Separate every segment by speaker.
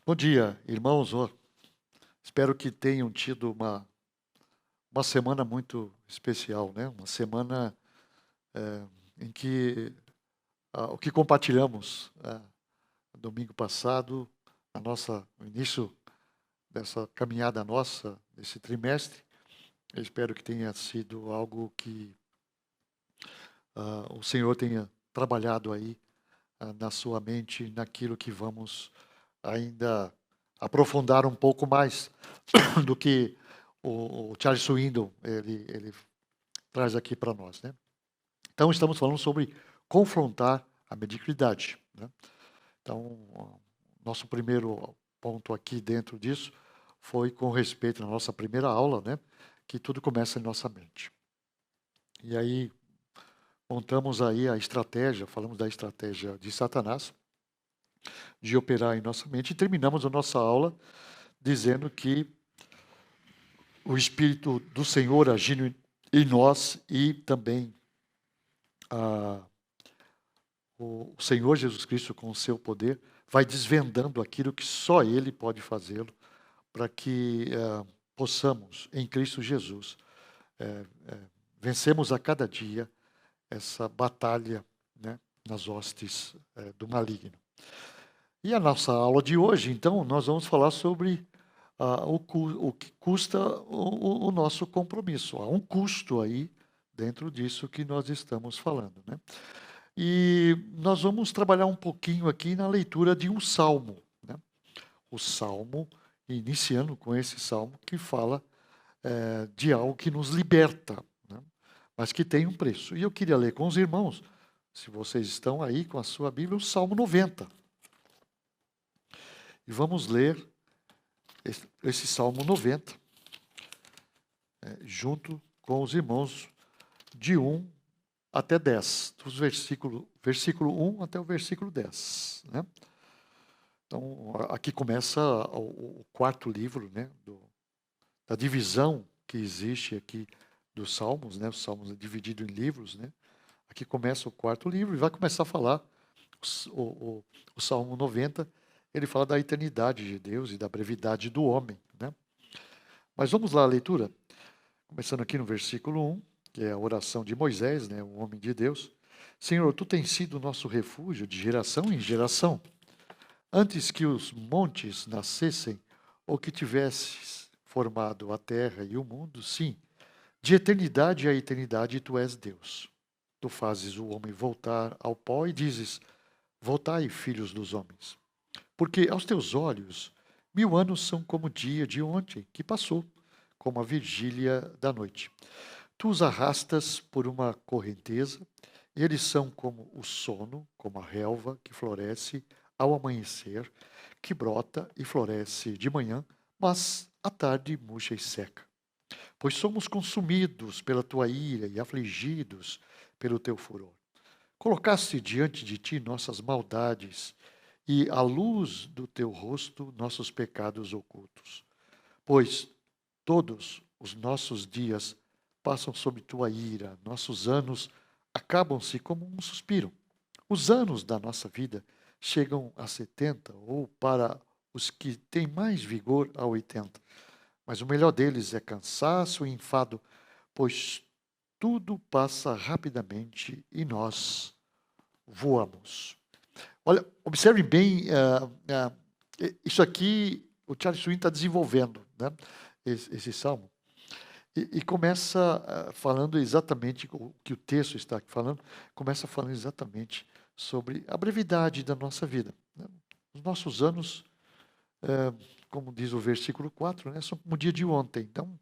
Speaker 1: Bom dia, irmãos. Espero que tenham tido uma semana muito especial, né? Uma semana em que o que compartilhamos domingo passado, o início dessa caminhada nossa, desse trimestre, eu espero que tenha sido algo que o Senhor tenha trabalhado aí na sua mente, naquilo que vamos ainda aprofundar um pouco mais do que o Charles Swindoll ele traz aqui para nós, né? Então estamos falando sobre confrontar a mediocridade, né? Então nosso primeiro ponto aqui dentro disso foi com respeito na nossa primeira aula, né? Que tudo começa em nossa mente. E aí montamos aí a estratégia, falamos da estratégia de Satanás de operar em nossa mente e terminamos a nossa aula dizendo que o Espírito do Senhor agindo em nós e também o Senhor Jesus Cristo, com o seu poder, vai desvendando aquilo que só Ele pode fazê-lo, para que possamos, em Cristo Jesus, vencemos a cada dia essa batalha, né, nas hostes do maligno. E a nossa aula de hoje, então, nós vamos falar sobre o que custa o nosso compromisso. Há um custo aí dentro disso que nós estamos falando, né? E nós vamos trabalhar um pouquinho aqui na leitura de um salmo, né? O salmo, iniciando com esse salmo que fala de algo que nos liberta, né? Mas que tem um preço. E eu queria ler com os irmãos, se vocês estão aí com a sua Bíblia, o Salmo 90. E vamos ler esse Salmo 90, junto com os irmãos, de 1 até 10, dos versículo 1 até o versículo 10. Né? Então, aqui começa o quarto livro, né, da divisão que existe aqui dos Salmos, né? Os Salmos é dividido em livros, né? Aqui começa o quarto livro e vai começar a falar o Salmo 90, ele fala da eternidade de Deus e da brevidade do homem, né? Mas vamos lá a leitura, começando aqui no versículo 1, que é a oração de Moisés, né, o homem de Deus. Senhor, tu tens sido o nosso refúgio de geração em geração. Antes que os montes nascessem, ou que tivesses formado a terra e o mundo, sim, de eternidade a eternidade tu és Deus. Tu fazes o homem voltar ao pó e dizes, voltai, filhos dos homens. Porque aos teus olhos 1000 anos são como o dia de ontem, que passou, como a vigília da noite. Tu os arrastas por uma correnteza, e eles são como o sono, como a relva que floresce ao amanhecer, que brota e floresce de manhã, mas à tarde murcha e seca. Pois somos consumidos pela tua ira e afligidos pelo teu furor. Colocaste diante de ti nossas maldades e à luz do teu rosto nossos pecados ocultos. Pois todos os nossos dias passam sob tua ira, nossos anos acabam-se como um suspiro. Os anos da nossa vida chegam a 70, ou para os que têm mais vigor, a 80. Mas o melhor deles é cansaço e enfado, pois tudo passa rapidamente e nós voamos. Olha, observe bem, isso aqui o Charles Swindoll está desenvolvendo, né, esse salmo. E começa falando exatamente o que o texto está aqui falando, começa falando exatamente sobre a brevidade da nossa vida, né? Os nossos anos, como diz o versículo 4, né, são como o dia de ontem. Então,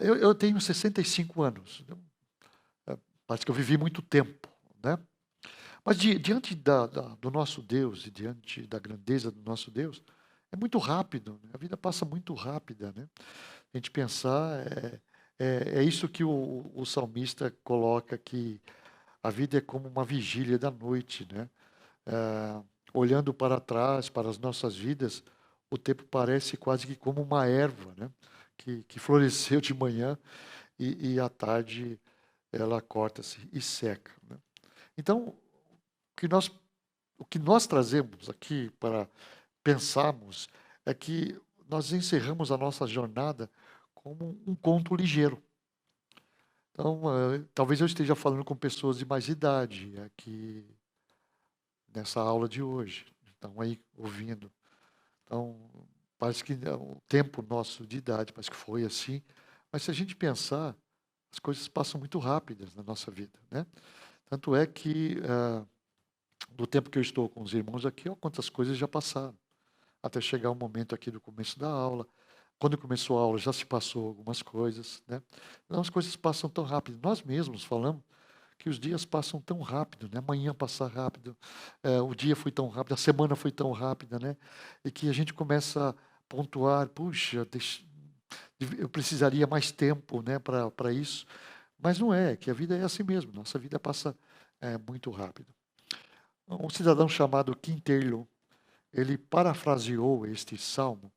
Speaker 1: eu tenho 65 anos, então, parece que eu vivi muito tempo, né? Mas diante do nosso Deus e diante da grandeza do nosso Deus, é muito rápido, né? A vida passa muito rápida, né? A gente pensar, é isso que o salmista coloca, que a vida é como uma vigília da noite, né? Olhando para trás, para as nossas vidas, o tempo parece quase que como uma erva, né? Que floresceu de manhã e à tarde ela corta-se e seca, né? Então, o que nós trazemos aqui para pensarmos é que nós encerramos a nossa jornada como um conto ligeiro. Então, talvez eu esteja falando com pessoas de mais idade aqui nessa aula de hoje. Estão aí ouvindo. Então, parece que o tempo nosso de idade, parece que foi assim. Mas se a gente pensar, as coisas passam muito rápidas na nossa vida, né? Tanto é que, do tempo que eu estou com os irmãos aqui, ó, quantas coisas já passaram. Até chegar o momento aqui do começo da aula. Quando começou a aula, já se passou algumas coisas, né? Então, as coisas passam tão rápido. Nós mesmos falamos que os dias passam tão rápido, né? Amanhã passa rápido, o dia foi tão rápido, a semana foi tão rápida, né? E que a gente começa a pontuar, puxa, eu precisaria mais tempo, né, para isso. Mas não é, que a vida é assim mesmo, nossa vida passa muito rápido. Um cidadão chamado Quinteiro, ele parafraseou este salmo,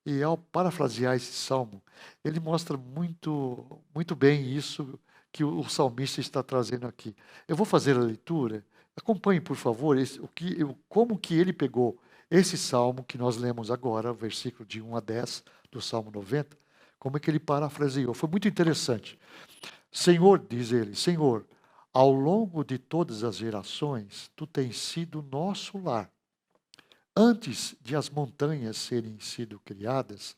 Speaker 1: e ao parafrasear esse salmo, ele mostra muito, muito bem isso que o salmista está trazendo aqui. Eu vou fazer a leitura. Acompanhe, por favor, como que ele pegou esse salmo que nós lemos agora, o versículo de 1 a 10 do Salmo 90, como é que ele parafraseou. Foi muito interessante. Senhor, diz ele, Senhor, ao longo de todas as gerações, tu tens sido nosso lar. Antes de as montanhas serem sido criadas,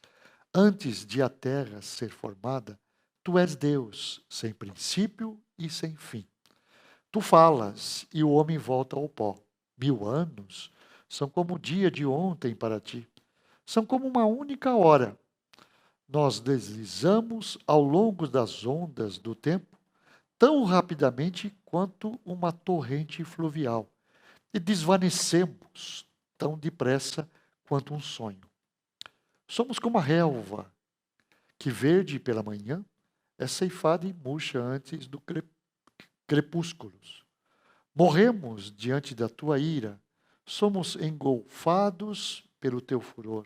Speaker 1: antes de a terra ser formada, tu és Deus, sem princípio e sem fim. Tu falas e o homem volta ao pó. 1000 anos são como o dia de ontem para ti. São como uma única hora. Nós deslizamos ao longo das ondas do tempo tão rapidamente quanto uma torrente fluvial e desvanecemos tão depressa quanto um sonho. Somos como a relva, que verde pela manhã é ceifada e murcha antes do crepúsculo. Morremos diante da tua ira, somos engolfados pelo teu furor.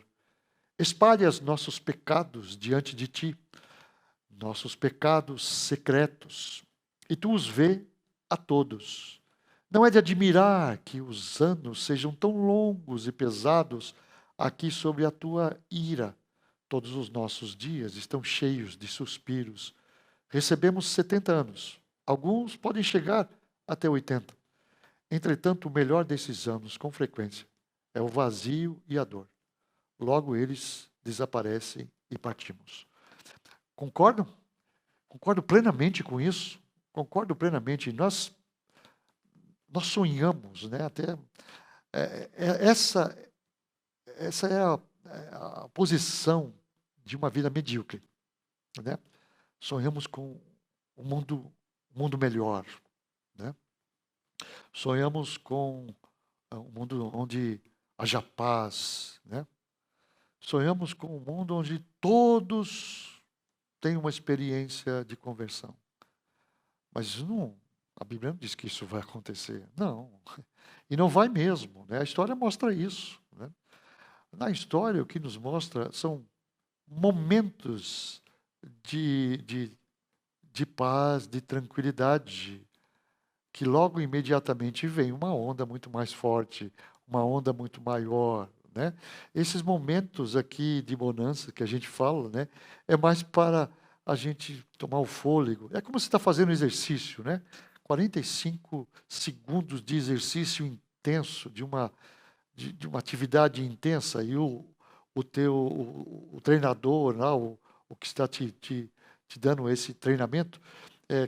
Speaker 1: Espalhas nossos pecados diante de ti, nossos pecados secretos, e tu os vê a todos. Não é de admirar que os anos sejam tão longos e pesados aqui sobre a tua ira. Todos os nossos dias estão cheios de suspiros. Recebemos 70 anos. Alguns podem chegar até 80. Entretanto, o melhor desses anos, com frequência, é o vazio e a dor. Logo eles desaparecem e partimos. Concordam? Concordo plenamente com isso. Concordo plenamente. Nós sonhamos, né? Até essa é a posição de uma vida medíocre, né? Sonhamos com um mundo melhor, né? Sonhamos com um mundo onde haja paz, né? Sonhamos com um mundo onde todos têm uma experiência de conversão. Mas não, a Bíblia não diz que isso vai acontecer. Não. E não vai mesmo, né? A história mostra isso, né? Na história, o que nos mostra são momentos de paz, de tranquilidade, que logo imediatamente vem uma onda muito mais forte, uma onda muito maior, né? Esses momentos aqui de bonança que a gente fala, né, é mais para a gente tomar o fôlego. É como se está fazendo exercício, né? 45 segundos de exercício intenso, de uma atividade intensa, e o treinador, lá, o que está te dando esse treinamento,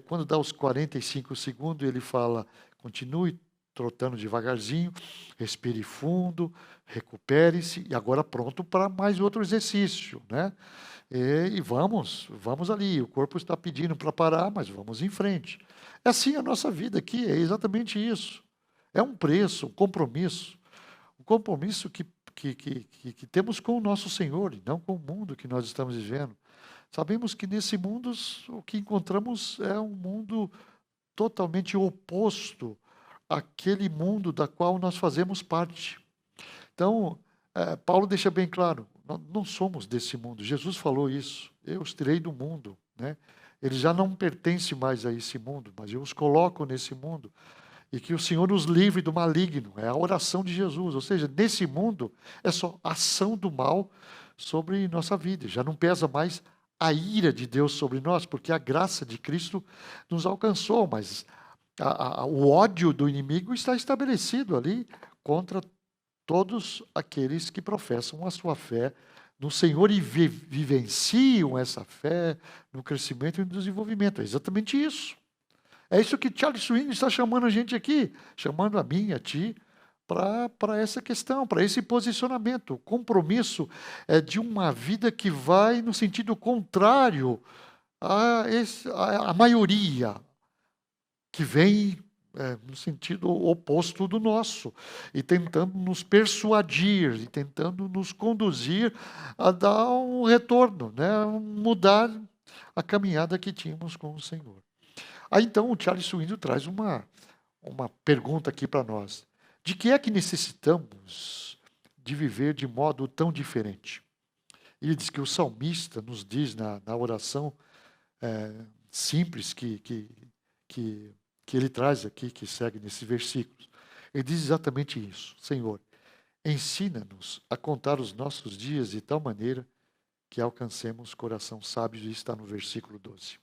Speaker 1: quando dá os 45 segundos, ele fala, continue trotando devagarzinho, respire fundo, recupere-se, e agora pronto para mais outro exercício, né? E vamos ali, o corpo está pedindo para parar, mas vamos em frente. É assim a nossa vida aqui, é exatamente isso. É um preço, um compromisso que temos com o nosso Senhor, e não com o mundo que nós estamos vivendo. Sabemos que nesse mundo o que encontramos é um mundo totalmente oposto àquele mundo da qual nós fazemos parte. Então, Paulo deixa bem claro, nós não somos desse mundo. Jesus falou isso, eu os tirei do mundo, né? Eles já não pertencem mais a esse mundo, mas eu os coloco nesse mundo. e que o Senhor nos livre do maligno. É a oração de Jesus. Ou seja, nesse mundo é só ação do mal sobre nossa vida. Já não pesa mais a ira de Deus sobre nós, porque a graça de Cristo nos alcançou, mas o ódio do inimigo está estabelecido ali contra todos aqueles que professam a sua fé no Senhor e vivenciam essa fé no crescimento e no desenvolvimento. É exatamente isso. É isso que Charles Swindoll está chamando a gente aqui, chamando a mim, a ti, para essa questão, para esse posicionamento. O compromisso é de uma vida que vai no sentido contrário à maioria, que vem no sentido oposto do nosso, e tentando nos persuadir, e tentando nos conduzir a dar um retorno, né? Mudar a caminhada que tínhamos com o Senhor. Aí então o Charles Swindoll traz uma pergunta aqui para nós. De que é que necessitamos de viver de modo tão diferente? Ele diz que o salmista nos diz na oração simples que ele traz aqui, que segue nesses versículos. Ele diz exatamente isso. Senhor, ensina-nos a contar os nossos dias de tal maneira que alcancemos coração sábio. Isso está no versículo 12.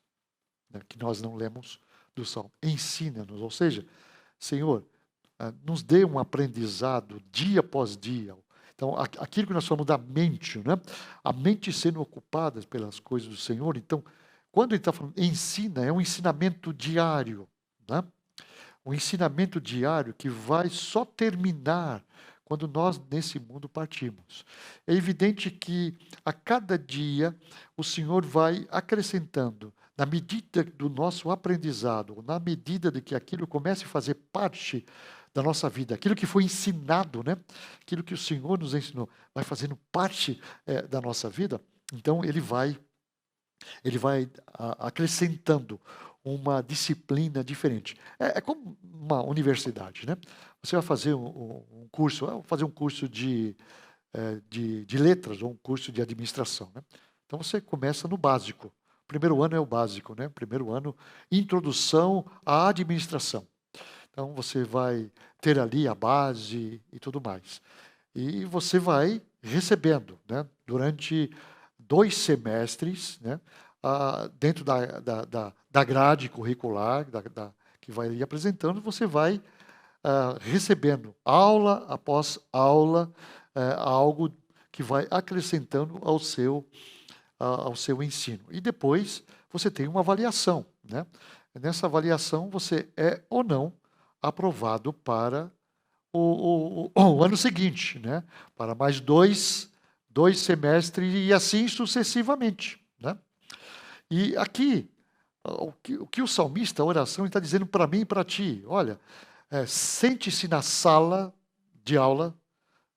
Speaker 1: Que nós não lemos do Salmo. Ensina-nos, ou seja, Senhor, nos dê um aprendizado dia após dia. Então, aquilo que nós falamos da mente, né? A mente sendo ocupada pelas coisas do Senhor. Então, quando ele está falando ensina, é um ensinamento diário, né? Um ensinamento diário que vai só terminar quando nós, nesse mundo, partimos. É evidente que a cada dia o Senhor vai acrescentando, na medida do nosso aprendizado, na medida de que aquilo comece a fazer parte da nossa vida, aquilo que foi ensinado, né? Aquilo que o Senhor nos ensinou, vai fazendo parte da nossa vida, então ele vai acrescentando uma disciplina diferente. É como uma universidade, né? Você vai fazer um curso de letras ou um curso de administração, né? Então você começa no básico. O primeiro ano é o básico, né? Primeiro ano, introdução à administração. Então você vai ter ali a base e tudo mais. E você vai recebendo, né? Durante 2 semestres, né? Dentro da grade curricular que vai lhe apresentando, você vai recebendo aula após aula, algo que vai acrescentando ao seu ensino. E depois você tem uma avaliação, né? Nessa avaliação você é ou não aprovado para o ano seguinte, né? Para mais dois semestres e assim sucessivamente, né? E aqui, o que o salmista, a oração, está dizendo para mim e para ti, olha, sente-se na sala de aula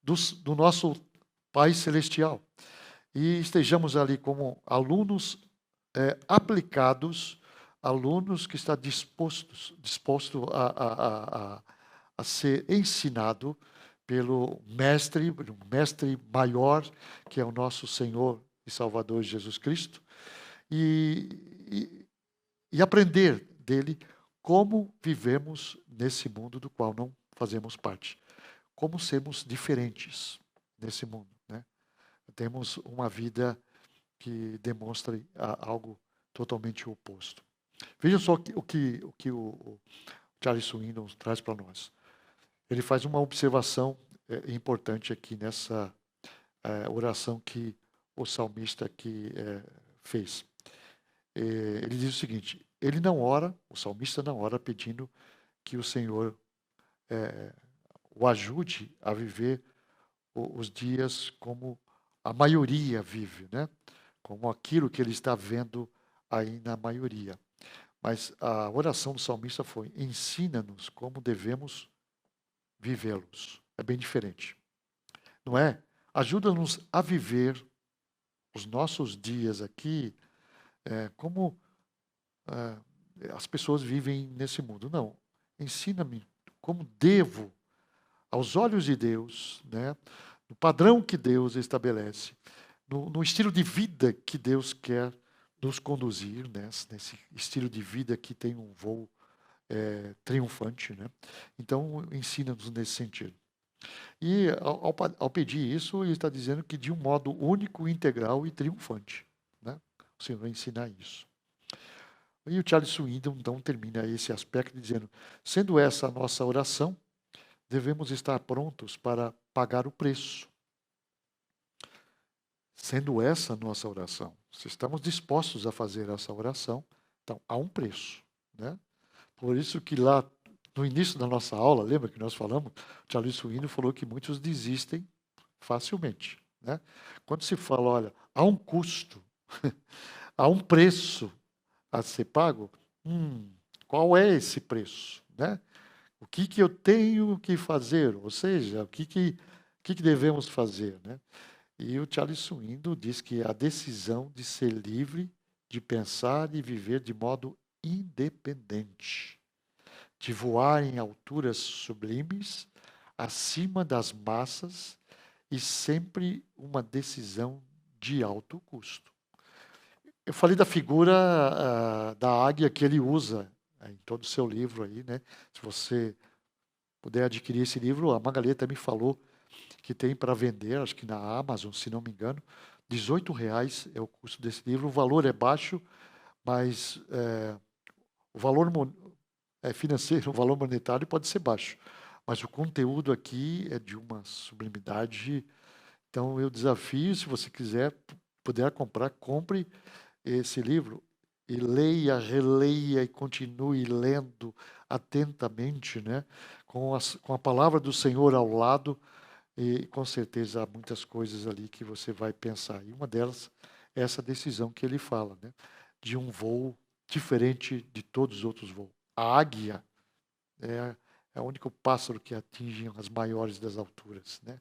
Speaker 1: do nosso Pai Celestial e estejamos ali como alunos aplicados, alunos que está disposto a ser ensinado pelo mestre, um mestre maior, que é o nosso Senhor e Salvador Jesus Cristo, e aprender dele como vivemos nesse mundo do qual não fazemos parte. Como sermos diferentes nesse mundo, né? Temos uma vida que demonstra algo totalmente oposto. Vejam só o que o Charles Swindoll traz para nós. Ele faz uma observação importante aqui nessa oração que o salmista aqui fez. Ele diz o seguinte: o salmista não ora pedindo que o Senhor o ajude a viver os dias como a maioria vive, né? Como aquilo que ele está vendo aí na maioria. Mas a oração do salmista foi: ensina-nos como devemos vivê-los. É bem diferente. Não é? Ajuda-nos a viver os nossos dias aqui como as pessoas vivem nesse mundo. Não. Ensina-me como devo, aos olhos de Deus, né? No padrão que Deus estabelece, no estilo de vida que Deus quer nos conduzir, né? Nesse estilo de vida que tem um voo triunfante, né? Então, ensina-nos nesse sentido. E ao pedir isso, ele está dizendo que de um modo único, integral e triunfante, né? O Senhor vai ensinar isso. E o Charles Swindoll, então, termina esse aspecto dizendo: sendo essa a nossa oração, devemos estar prontos para pagar o preço. Sendo essa a nossa oração, se estamos dispostos a fazer essa oração, então há um preço, né? Por isso que lá no início da nossa aula, lembra que nós falamos, o Charles Swindoll falou que muitos desistem facilmente, né? Quando se fala, olha, há um custo, há um preço a ser pago, qual é esse preço, né? O que eu tenho que fazer? Ou seja, o que devemos fazer, né? E o Charles Swindoll diz que a decisão de ser livre, de pensar e viver de modo independente, de voar em alturas sublimes, acima das massas e sempre uma decisão de alto custo. Eu falei da figura da águia que ele usa em todo o seu livro aí, né? Se você puder adquirir esse livro, a Magaleta me falou que tem para vender, acho que na Amazon, se não me engano, R$18 é o custo desse livro. O valor é baixo, mas o valor financeiro, o valor monetário pode ser baixo. Mas o conteúdo aqui é de uma sublimidade. Então, eu desafio, se você puder comprar, compre esse livro e leia, releia e continue lendo atentamente, né? Com a palavra do Senhor ao lado, e com certeza há muitas coisas ali que você vai pensar. E uma delas é essa decisão que ele fala, né? De um voo diferente de todos os outros voos. A águia é o único pássaro que atinge as maiores das alturas, né?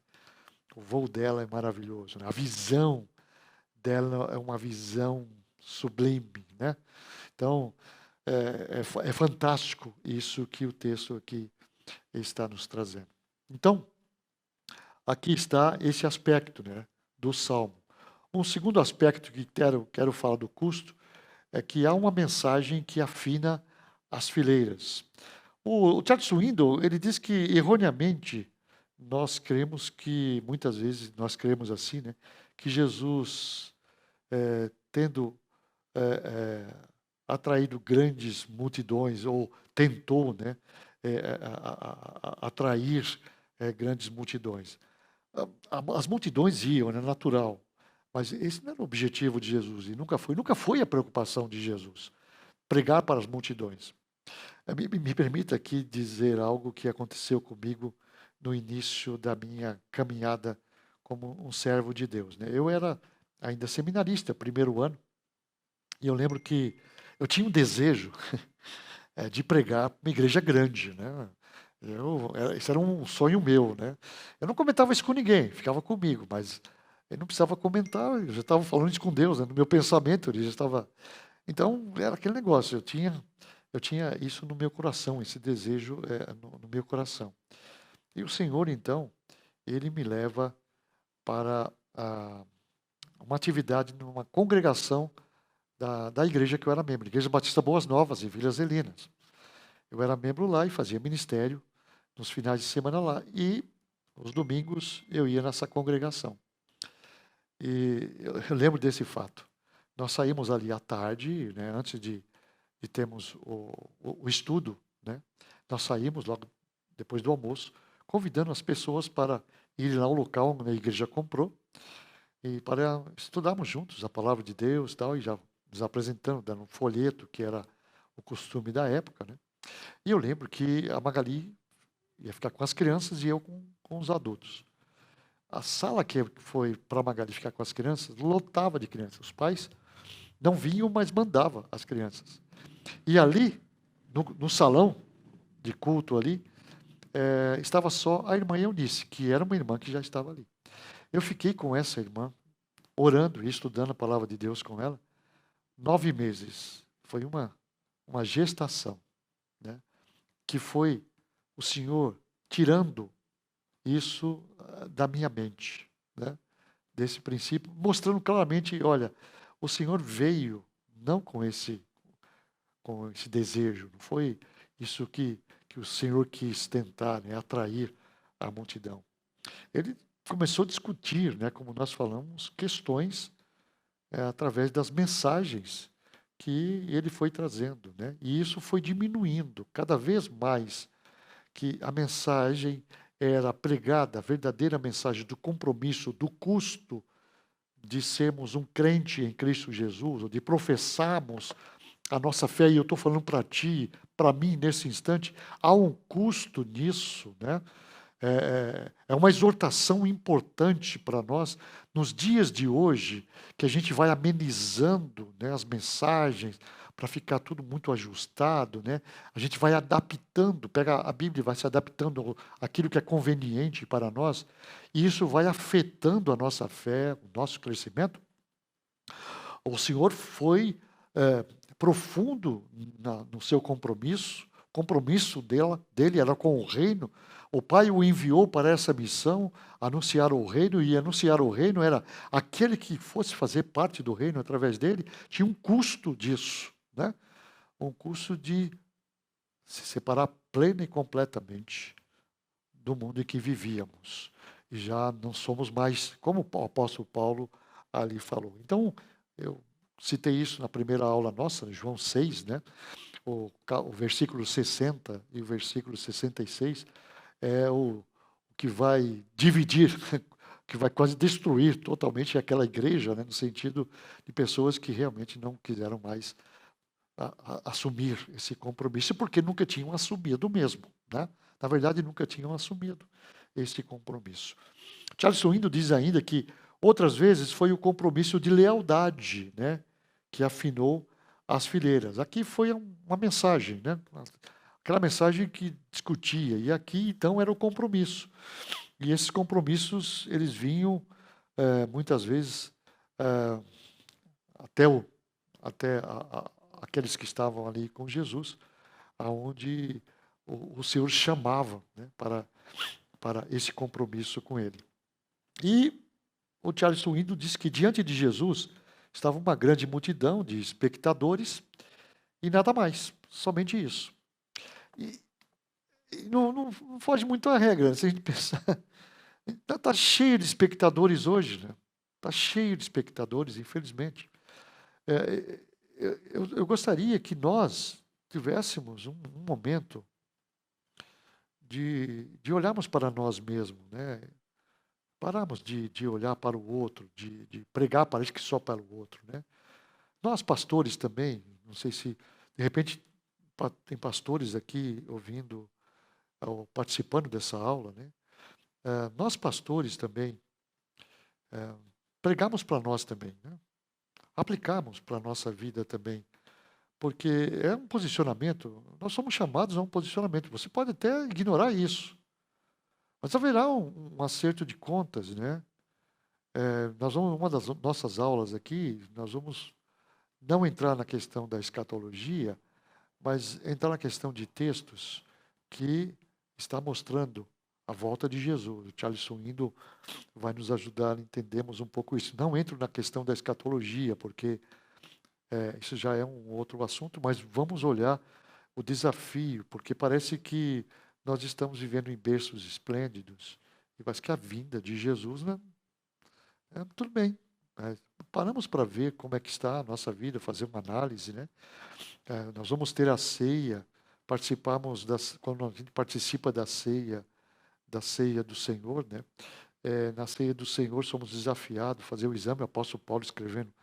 Speaker 1: O voo dela é maravilhoso, né? A visão dela é uma visão sublime, né? Então, é fantástico isso que o texto aqui está nos trazendo. Então, aqui está esse aspecto, né, do Salmo. Um segundo aspecto que quero falar do custo é que há uma mensagem que afina as fileiras. O Charles Swindoll, ele diz que, erroneamente, muitas vezes nós cremos assim, né, que Jesus, tendo atraído grandes multidões, ou tentou, né, atrair grandes multidões. As multidões iam, é natural, mas esse não era o objetivo de Jesus, e nunca foi a preocupação de Jesus, pregar para as multidões. Me permita aqui dizer algo que aconteceu comigo no início da minha caminhada como um servo de Deus, né? Eu era ainda seminarista, primeiro ano, e eu lembro que eu tinha um desejo de pregar uma igreja grande, né? Isso era um sonho meu, né? Eu não comentava isso com ninguém, ficava comigo, mas eu não precisava comentar, eu já estava falando isso com Deus, né? No meu pensamento, ele já estava. Então, era aquele negócio, eu tinha isso no meu coração, esse desejo no meu coração. E o Senhor, então, ele me leva para uma atividade numa congregação da igreja que eu era membro, Igreja Batista Boas Novas, em Vilas Helinas. Eu era membro lá e fazia ministério nos finais de semana lá. E os domingos eu ia nessa congregação. E eu lembro desse fato. Nós saímos ali à tarde, né, antes de termos o estudo, né, nós saímos logo depois do almoço, convidando as pessoas para irem lá ao local onde a igreja comprou e para estudarmos juntos a palavra de Deus e tal, e já nos apresentando, dando um folheto, que era o costume da época, né? E eu lembro que a Magali ia ficar com as crianças e eu com os adultos. A sala que foi para a Magali ficar com as crianças lotava de crianças. Os pais não vinham, mas mandavam as crianças. E ali, no salão de culto ali, estava só a irmã Eunice, que era uma irmã que já estava ali. Eu fiquei com essa irmã, orando e estudando a palavra de Deus com ela, 9 meses. Foi uma gestação, né? Que foi o Senhor tirando isso da minha mente, né? Desse princípio, mostrando claramente, olha, o Senhor veio não com esse desejo, não foi isso que o Senhor quis tentar, né, atrair a multidão. Ele começou a discutir, né, como nós falamos, questões através das mensagens que ele foi trazendo, né? E isso foi diminuindo cada vez mais, que a mensagem era pregada, a verdadeira mensagem do compromisso, do custo de sermos um crente em Cristo Jesus, ou de professarmos a nossa fé, e eu estou falando para ti, para mim, nesse instante, há um custo nisso, né? É uma exortação importante para nós, nos dias de hoje, que a gente vai amenizando, né, as mensagens, para ficar tudo muito ajustado, né? A gente vai adaptando, pega a Bíblia e vai se adaptando àquilo que é conveniente para nós, e isso vai afetando a nossa fé, o nosso crescimento. O Senhor foi profundo no seu compromisso. O compromisso dele era com o reino. O Pai o enviou para essa missão, anunciar o reino, e anunciar o reino era aquele que fosse fazer parte do reino através dele, tinha um custo disso, né? Um custo de se separar plena e completamente do mundo em que vivíamos. E já não somos mais, como o apóstolo Paulo ali falou. Então, eu citei isso na primeira aula nossa, João 6, né? O versículo 60 e o versículo 66 é o que vai dividir, que vai quase destruir totalmente aquela igreja, né? No sentido de pessoas que realmente não quiseram mais assumir esse compromisso, porque nunca tinham assumido mesmo, né? Na verdade, nunca tinham assumido esse compromisso. Charles Swindoll diz ainda que outras vezes foi o compromisso de lealdade, né, que afinou as fileiras. Aqui foi uma mensagem, né, aquela mensagem que discutia, e aqui então era o compromisso. E esses compromissos, eles vinham muitas vezes até, aqueles que estavam ali com Jesus, aonde o Senhor chamava, né, para esse compromisso com ele. E o Charles Swindoll diz que diante de Jesus estava uma grande multidão de espectadores e nada mais, somente isso. E não foge muito à regra, né? Se a gente pensar. Está cheio de espectadores hoje, né? Está cheio de espectadores, infelizmente. Eu gostaria que nós tivéssemos um momento de olharmos para nós mesmos, né? Pararmos de olhar para o outro, de pregar, parece que só para o outro, né? Nós, pastores também, não sei se, de repente, tem pastores aqui ouvindo, ou participando dessa aula, né? Nós, pastores também, pregamos para nós também, né? Aplicamos para a nossa vida também, porque é um posicionamento, nós somos chamados a um posicionamento, você pode até ignorar isso, mas haverá um acerto de contas, né? Uma das nossas aulas aqui, nós vamos não entrar na questão da escatologia, mas entrar na questão de textos que está mostrando a volta de Jesus. O Charles Swindoll vai nos ajudar a entendermos um pouco isso. Não entro na questão da escatologia, porque isso já é um outro assunto, mas vamos olhar o desafio, porque parece que nós estamos vivendo em berços esplêndidos, e parece que a vinda de Jesus, né, tudo bem. Paramos para ver como é que está a nossa vida, fazer uma análise, né? Nós vamos ter a ceia, quando a gente participa da ceia do Senhor, né? Na ceia do Senhor somos desafiados a fazer o exame. O apóstolo Paulo escrevendo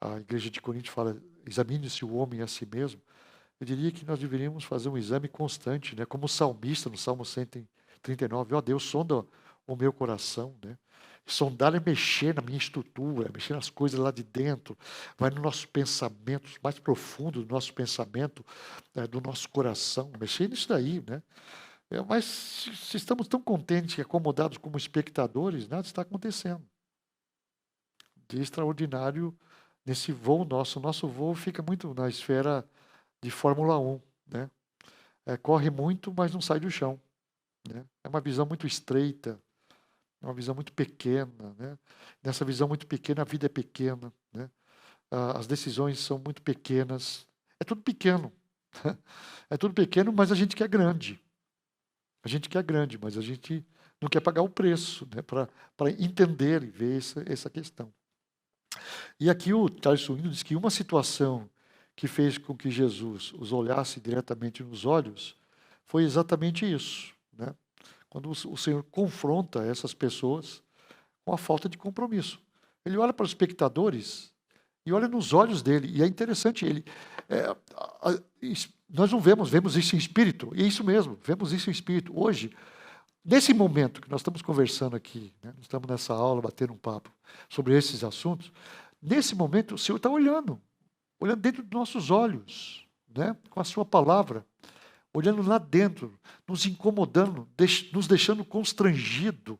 Speaker 1: à igreja de Corinto fala: examine-se o homem a si mesmo. Eu diria que nós deveríamos fazer um exame constante, né? Como o salmista no Salmo 139, ó Deus, sonda o meu coração, né? Sondar é mexer na minha estrutura, mexer nas coisas lá de dentro, vai no nosso pensamento, mais profundo do nosso pensamento, do nosso coração, mexer nisso daí, né? Mas se estamos tão contentes e acomodados como espectadores, nada está acontecendo de extraordinário nesse voo nosso. O nosso voo fica muito na esfera de Fórmula 1, né? Corre muito, mas não sai do chão, né? É uma visão muito estreita, é uma visão muito pequena, né? Nessa visão muito pequena, a vida é pequena, né? As decisões são muito pequenas. É tudo pequeno. É tudo pequeno, mas a gente quer grande. A gente quer grande, mas a gente não quer pagar o preço, né, para entender e ver essa questão. E aqui o Charles Swindoll diz que uma situação que fez com que Jesus os olhasse diretamente nos olhos foi exatamente isso, né? Quando o Senhor confronta essas pessoas com a falta de compromisso. Ele olha para os espectadores e olha nos olhos dele, e é interessante, nós não vemos isso em espírito, e é isso mesmo, vemos isso em espírito. Hoje, nesse momento que nós estamos conversando aqui, né, nós estamos nessa aula, batendo um papo sobre esses assuntos, nesse momento o Senhor está olhando dentro dos nossos olhos, né, com a sua palavra, olhando lá dentro, nos incomodando, nos deixando constrangido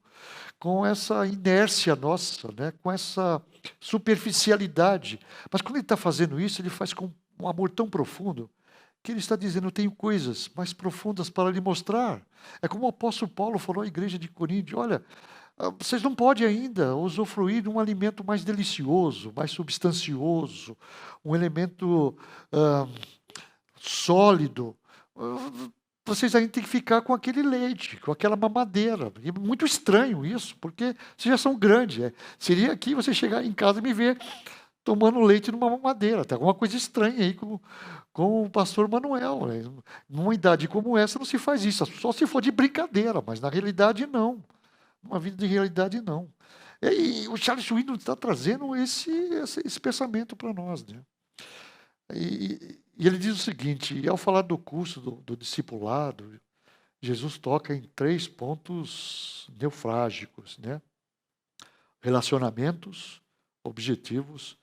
Speaker 1: com essa inércia nossa, né, com essa superficialidade. Mas quando ele está fazendo isso, ele faz com um amor tão profundo, que ele está dizendo: eu tenho coisas mais profundas para lhe mostrar. É como o apóstolo Paulo falou à igreja de Corinto: olha, vocês não podem ainda usufruir de um alimento mais delicioso, mais substancioso, um elemento sólido. Vocês ainda têm que ficar com aquele leite, com aquela mamadeira. E é muito estranho isso, porque vocês já são grandes. Seria aqui você chegar em casa e me ver tomando leite numa mamadeira. Tem alguma coisa estranha aí com o pastor Manuel. Né? Numa idade como essa não se faz isso, só se for de brincadeira, mas na realidade não. Numa vida de realidade não. E o Charles Swindoll está trazendo esse pensamento para nós. Né? E ele diz o seguinte: ao falar do curso do discipulado, Jesus toca em 3 pontos neofrágicos, né? Relacionamentos, objetivos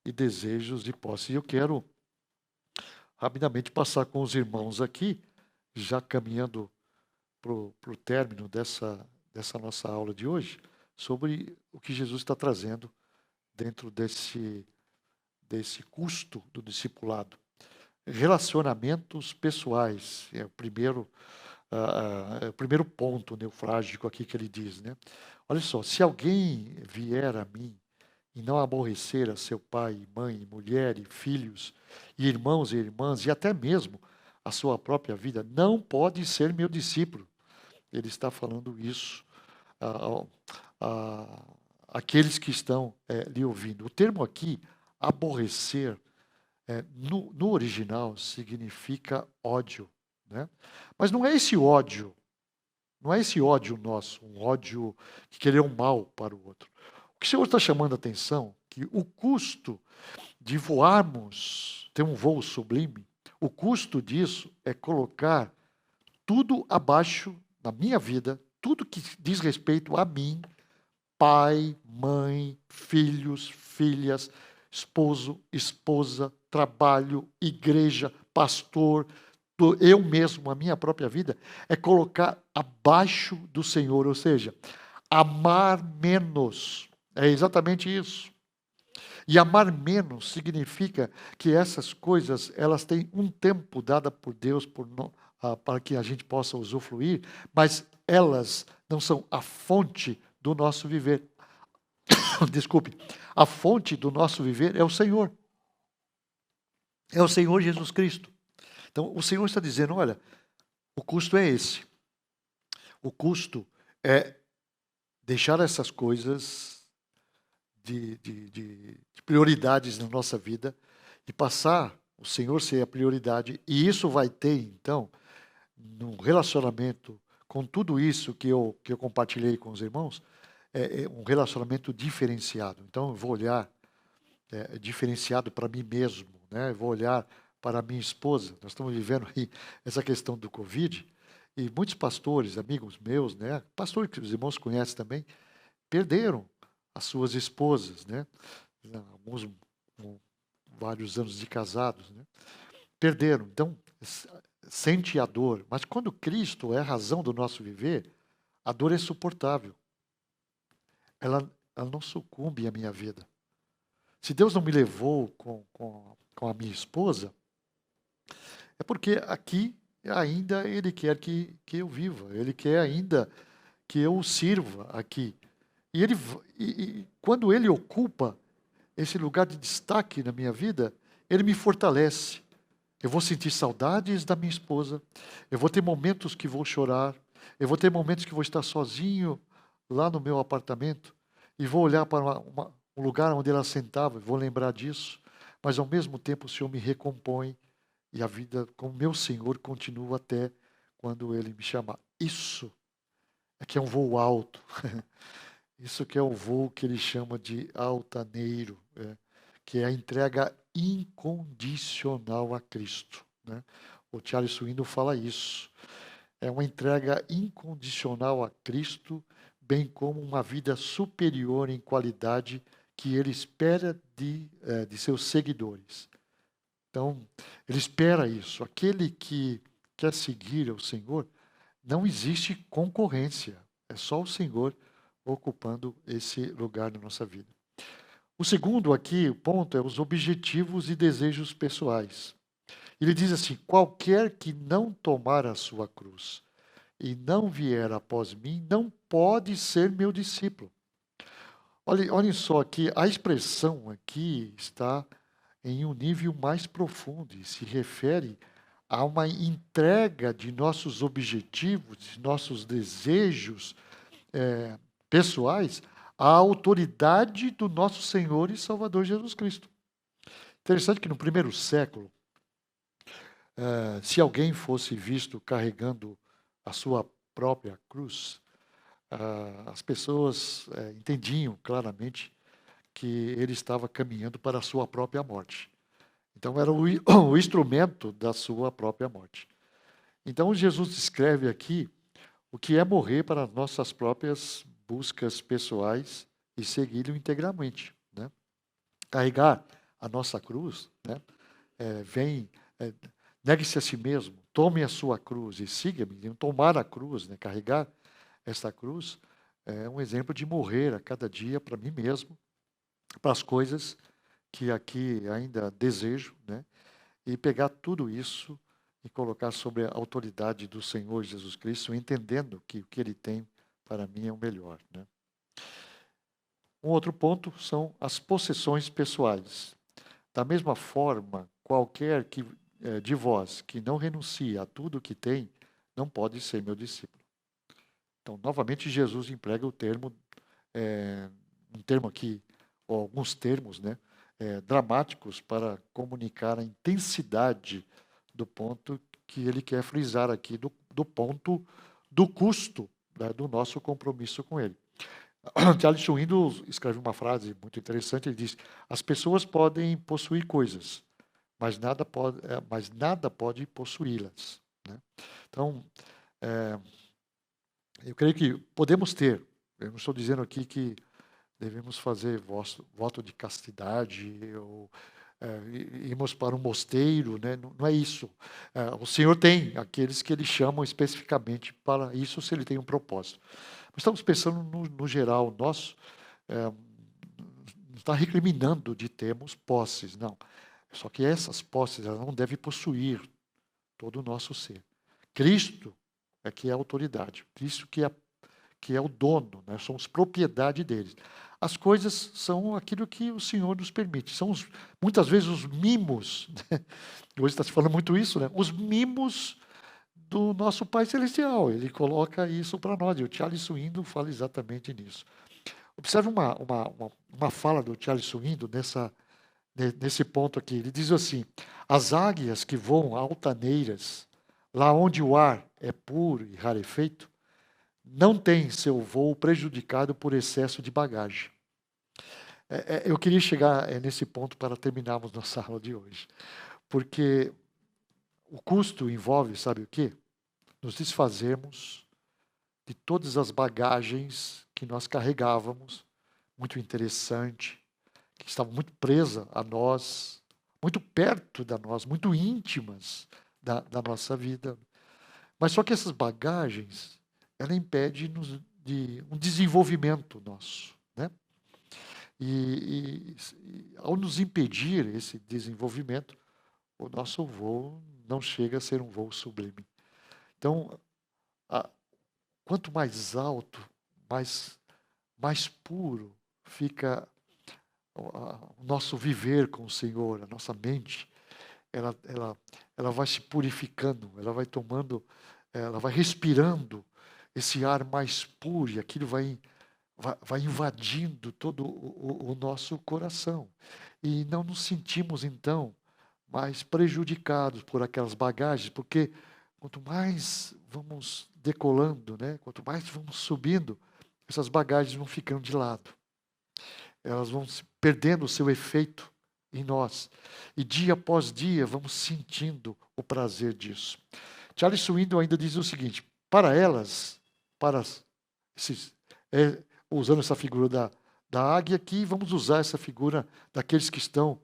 Speaker 1: e desejos de posse. E eu quero rapidamente passar com os irmãos aqui, já caminhando para o término dessa nossa aula de hoje, sobre o que Jesus está trazendo dentro desse custo do discipulado. Relacionamentos pessoais é o primeiro ponto neofrágico aqui que ele diz, né? Olha só: se alguém vier a mim e não aborrecer a seu pai, mãe, mulher e filhos, e irmãos e irmãs, e até mesmo a sua própria vida, não pode ser meu discípulo. Ele está falando isso àqueles que estão lhe ouvindo. O termo aqui, aborrecer, no original significa ódio, né? Mas não é esse ódio nosso, um ódio que querer um mal para o outro. O que o Senhor está chamando a atenção é que o custo de voarmos, ter um voo sublime, o custo disso é colocar tudo abaixo da minha vida, tudo que diz respeito a mim, pai, mãe, filhos, filhas, esposo, esposa, trabalho, igreja, pastor, eu mesmo, a minha própria vida, é colocar abaixo do Senhor, ou seja, amar menos. É exatamente isso. E amar menos significa que essas coisas, elas têm um tempo dado por Deus para que a gente possa usufruir, mas elas não são a fonte do nosso viver. Desculpe, a fonte do nosso viver é o Senhor. É o Senhor Jesus Cristo. Então, o Senhor está dizendo: olha, o custo é esse. O custo é deixar essas coisas de prioridades na nossa vida e passar o Senhor ser a prioridade. E isso vai ter, então, no relacionamento com tudo isso que eu compartilhei com os irmãos, um relacionamento diferenciado. Então, eu vou olhar diferenciado para mim mesmo, né? Eu vou olhar para a minha esposa. Nós estamos vivendo aí essa questão do Covid, e muitos pastores, amigos meus, né? Pastores que os irmãos conhecem também, perderam as suas esposas, né? Alguns com vários anos de casados, né? Perderam. Então, sente a dor. Mas quando Cristo é a razão do nosso viver, a dor é suportável. Ela não sucumbe à minha vida. Se Deus não me levou com a minha esposa, é porque aqui ainda Ele quer que eu viva. Ele quer ainda que eu o sirva aqui. E quando Ele ocupa esse lugar de destaque na minha vida, Ele me fortalece. eu vou sentir saudades da minha esposa, eu vou ter momentos que vou chorar, eu vou ter momentos que vou estar sozinho lá no meu apartamento e vou olhar para um lugar onde ela sentava, vou lembrar disso, mas ao mesmo tempo o Senhor me recompõe e a vida com o meu Senhor continua até quando Ele me chamar. Isso é que é um voo alto. Isso que é o voo que ele chama de altaneiro, que é a entrega incondicional a Cristo, né? O Charles Swindoll fala isso. É uma entrega incondicional a Cristo, bem como uma vida superior em qualidade que ele espera de seus seguidores. Então, ele espera isso. Aquele que quer seguir ao Senhor, não existe concorrência. É só o Senhor ocupando esse lugar na nossa vida. O segundo aqui, o ponto, é os objetivos e desejos pessoais. Ele diz assim: qualquer que não tomar a sua cruz e não vier após mim, não pode ser meu discípulo. Olhem só aqui, a expressão aqui está em um nível mais profundo e se refere a uma entrega de nossos objetivos, de nossos desejos pessoais à autoridade do nosso Senhor e Salvador Jesus Cristo. Interessante que no primeiro século, se alguém fosse visto carregando a sua própria cruz, as pessoas entendiam claramente que ele estava caminhando para a sua própria morte. Então era o instrumento da sua própria morte. Então Jesus descreve aqui o que é morrer para nossas próprias buscas pessoais e segui-lo integralmente, né? Carregar a nossa cruz, né? Negue-se a si mesmo, tome a sua cruz e siga-me. Tomar a cruz, né? Carregar essa cruz é um exemplo de morrer a cada dia para mim mesmo, para as coisas que aqui ainda desejo, né? E pegar tudo isso e colocar sobre a autoridade do Senhor Jesus Cristo, entendendo que o que Ele tem para mim é o melhor, né? Um outro ponto são as possessões pessoais. Da mesma forma, qualquer de vós que não renuncia a tudo o que tem, não pode ser meu discípulo. Então, novamente, Jesus emprega o termo, um termo aqui, ou alguns termos, né, dramáticos para comunicar a intensidade do ponto que ele quer frisar aqui, do ponto do custo, né, do nosso compromisso com ele. Charles Swindoll escreve uma frase muito interessante, ele diz: as pessoas podem possuir coisas, mas nada pode possuí-las, né? Então, eu creio que podemos ter, eu não estou dizendo aqui que devemos fazer voto de castidade ou irmos para um mosteiro, né? Não é isso. O Senhor tem aqueles que Ele chama especificamente para isso, se Ele tem um propósito. Mas estamos pensando no geral nosso, não está recriminando de termos posses, não. Só que essas posses elas não devem possuir todo o nosso ser. Cristo é que é a autoridade, Cristo que é o dono, né? Somos propriedade dele. As coisas são aquilo que o Senhor nos permite. São muitas vezes os mimos, né? Hoje está se falando muito isso, né? Os mimos do nosso Pai Celestial. Ele coloca isso para nós. E o Charles Swindoll fala exatamente nisso. Observe uma fala do Charles Swindoll nesse ponto aqui. Ele diz assim: as águias que voam altaneiras, lá onde o ar é puro e rarefeito, não têm seu voo prejudicado por excesso de bagagem. Eu queria chegar nesse ponto para terminarmos nossa aula de hoje. Porque o custo envolve, sabe o quê? Nos desfazermos de todas as bagagens que nós carregávamos, muito interessante, que estavam muito presas a nós, muito perto da nós, muito íntimas da nossa vida. Mas só que essas bagagens, ela impede de um desenvolvimento nosso, né? E ao nos impedir esse desenvolvimento, o nosso voo não chega a ser um voo sublime. Então, quanto mais alto, mais puro fica o nosso viver com o Senhor, a nossa mente, ela vai se purificando, ela vai tomando, ela vai respirando esse ar mais puro, e aquilo vai invadindo todo o nosso coração. E não nos sentimos, então, mais prejudicados por aquelas bagagens, porque quanto mais vamos decolando, né, quanto mais vamos subindo, essas bagagens vão ficando de lado. Elas vão perdendo o seu efeito em nós. E dia após dia vamos sentindo o prazer disso. Charles Swindoll ainda diz o seguinte: para elas, para esses, usando essa figura da águia aqui, vamos usar essa figura daqueles que estão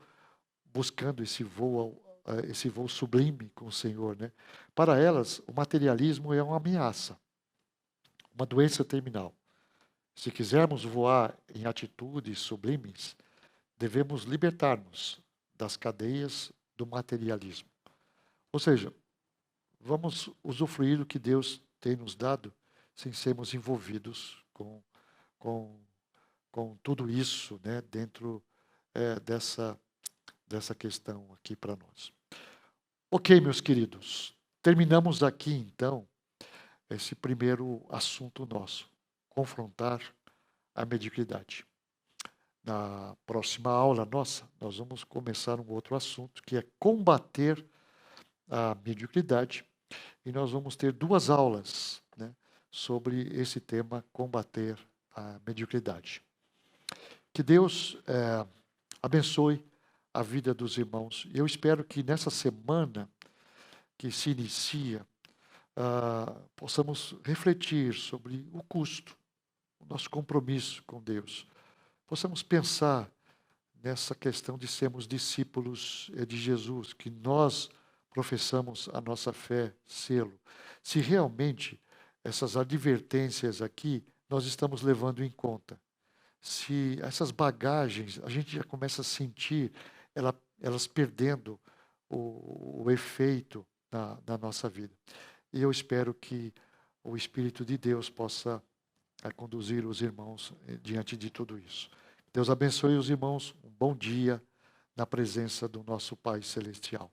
Speaker 1: buscando esse voo sublime com o Senhor, né? Para elas, o materialismo é uma ameaça, uma doença terminal. Se quisermos voar em atitudes sublimes, devemos libertar-nos das cadeias do materialismo. Ou seja, vamos usufruir do que Deus tem nos dado sem sermos envolvidos com tudo isso, né, dentro dessa questão aqui para nós. Ok, meus queridos, terminamos aqui então esse primeiro assunto nosso, confrontar a mediocridade. Na próxima aula nossa, nós vamos começar um outro assunto, que é combater a mediocridade, e nós vamos ter 2 aulas, né, sobre esse tema, combater a mediocridade. Que Deus abençoe a vida dos irmãos. Eu espero que nessa semana que se inicia, possamos refletir sobre o custo, o nosso compromisso com Deus. Possamos pensar nessa questão de sermos discípulos de Jesus, que nós professamos a nossa fé, sê-lo. Se realmente essas advertências aqui nós estamos levando em conta. Se essas bagagens a gente já começa a sentir elas perdendo o efeito na nossa vida. E eu espero que o Espírito de Deus possa conduzir os irmãos diante de tudo isso. Deus abençoe os irmãos. Um bom dia na presença do nosso Pai Celestial.